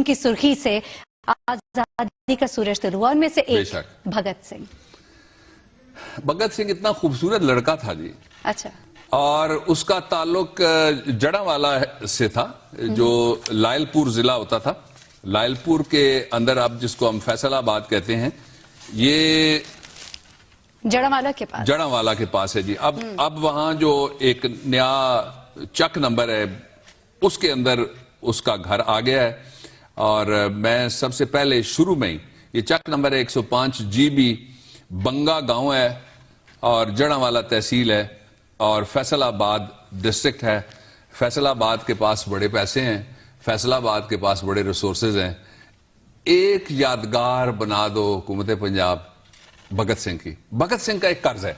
की सुर्खी से आजादी का सूरज तुलू हुआ। उनमें से एक भगत सिंह। भगत सिंह इतना खूबसूरत लड़का था जी। अच्छा। और उसका ताल्लुक जड़ावाला से था, जो लायलपुर जिला होता था। लायलपुर के अंदर आप जिसको हम फैसलाबाद कहते हैं, ये जड़ावाला के पास है जी। अब वहां जो एक नया चक नंबर है, उसके अंदर उसका घर आ गया है। और मैं सबसे पहले शुरू में ही, ये चक नंबर है 105 GB, बंगा गांव है और जड़ावाला तहसील है और फैसलाबाद डिस्ट्रिक्ट है। फैसलाबाद के पास बड़े पैसे हैं, फैसलाबाद के पास बड़े रिसोर्सेज हैं। एक यादगार बना दो हुकूमत पंजाब भगत सिंह की। भगत सिंह का एक कर्ज है,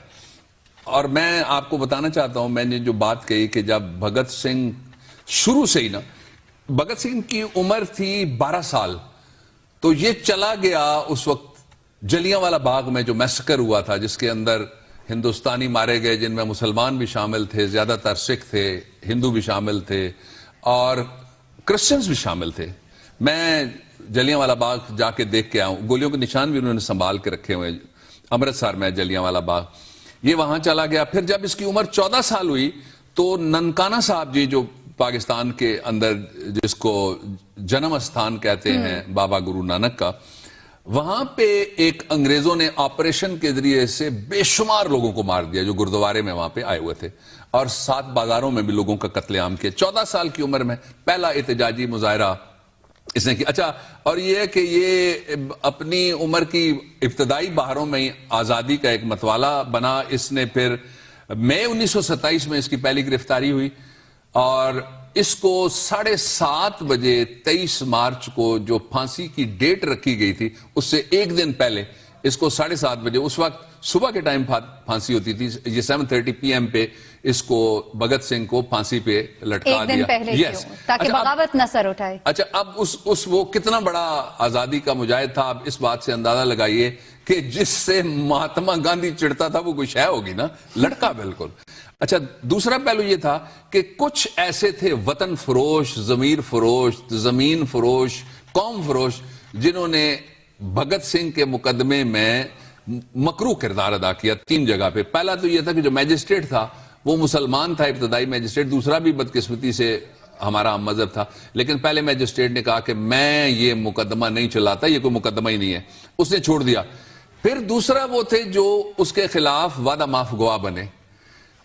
और मैं आपको बताना चाहता हूं, मैंने जो बात कही कि जब भगत सिंह शुरू से ही ना, भगत सिंह की उम्र थी 12 साल, तो ये चला गया उस वक्त जलियांवाला बाग में जो मैसेकर हुआ था, जिसके अंदर हिंदुस्तानी मारे गए, जिनमें मुसलमान भी शामिल थे, ज्यादातर सिख थे, हिंदू भी शामिल थे और क्रिश्चियंस भी शामिल थे। मैं जलियांवाला बाग जाके देख के आया हूं, गोलियों के निशान भी उन्होंने संभाल के रखे हुए। अमृतसर में जलियांवाला बाग, ये वहां चला गया। फिर जब इसकी उम्र 14 साल हुई तो ननकाना साहब जी, जो पाकिस्तान के अंदर जिसको जन्म स्थान कहते हैं बाबा गुरु नानक का, वहां पे एक अंग्रेजों ने ऑपरेशन के जरिए से बेशुमार लोगों को मार दिया जो गुरुद्वारे में वहां पे आए हुए थे, और 7 बाजारों में भी लोगों का कत्लेआम किया। 14 साल की उम्र में पहला एहतजाजी मुजाहरा इसने किया। अच्छा, और ये है कि ये अपनी उम्र की इब्तदाई बहारों में ही आजादी का एक मतवाला बना। इसने फिर मई 1927 में इसकी पहली गिरफ्तारी हुई, और इसको 7:30 बजे 23 मार्च को जो फांसी की डेट रखी गई थी, उससे एक दिन पहले इसको 7:30 बजे, उस वक्त सुबह के टाइम फांसी होती थी, ये 7:30 PM पे इसको भगत सिंह को फांसी पे लटका दिया। यस, ताकि बगावत न सर उठाए। अच्छा, अब उस वो कितना बड़ा आजादी का मुजाहिद था, आप इस बात से अंदाजा लगाइए कि जिससे महात्मा गांधी चिढ़ता था वो कोई शय होगी ना, लड़का बिल्कुल। अच्छा, दूसरा पहलू ये था कि कुछ ऐसे थे वतन फरोश, जमीर फरोश, जमीन फरोश, कौम फरोश, जिन्होंने भगत सिंह के मुकदमे में मकरू किरदार अदा किया 3 जगह पे। पहला तो यह था कि जो मैजिस्ट्रेट था वो मुसलमान था, इब्तदाई मैजिस्ट्रेट। दूसरा भी बदकिस्मती से हमारा हम मजहब था, लेकिन पहले मैजिस्ट्रेट ने कहा कि मैं ये मुकदमा नहीं चलाता, ये कोई मुकदमा ही नहीं है, उसने छोड़ दिया। फिर दूसरा वो थे जो उसके खिलाफ वादा माफ गवाह बने,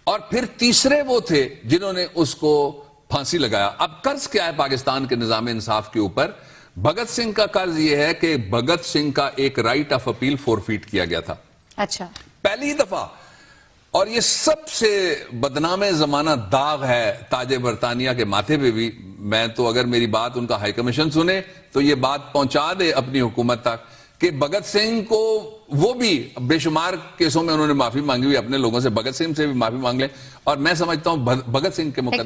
और फिर तीसरे वो थे जिन्होंने उसको फांसी लगाया। अब कर्ज क्या है पाकिस्तान के निजाम इंसाफ के ऊपर? भगत सिंह का कर्ज यह है कि भगत सिंह का एक राइट ऑफ अपील फोरफीट किया गया था। अच्छा, पहली दफा। और ये सबसे बदनामे जमाना दाग है ताजे बरतानिया के माथे पे भी। मैं तो, अगर मेरी बात उनका हाई कमीशन सुने तो ये बात पहुंचा दे अपनी हुकूमत तक कि भगत सिंह को, वो भी बेशुमार केसों में उन्होंने माफी मांगी हुई अपने लोगों से, भगत सिंह से भी माफी मांग ले। और मैं समझता हूं भगत सिंह के मुकदमे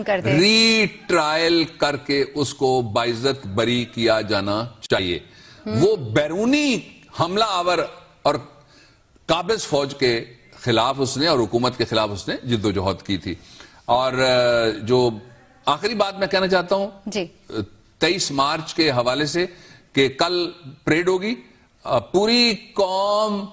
का रीट्रायल करके उसको बाइज्जत बरी किया जाना चाहिए। वो बैरूनी हमला आवर और काबिज फौज के खिलाफ उसने और हुकूमत के खिलाफ उसने जिद्दोजहद की थी। और जो आखिरी बात मैं कहना चाहता हूं जी, 23 मार्च के हवाले से कि कल परेड होगी, पूरी कौम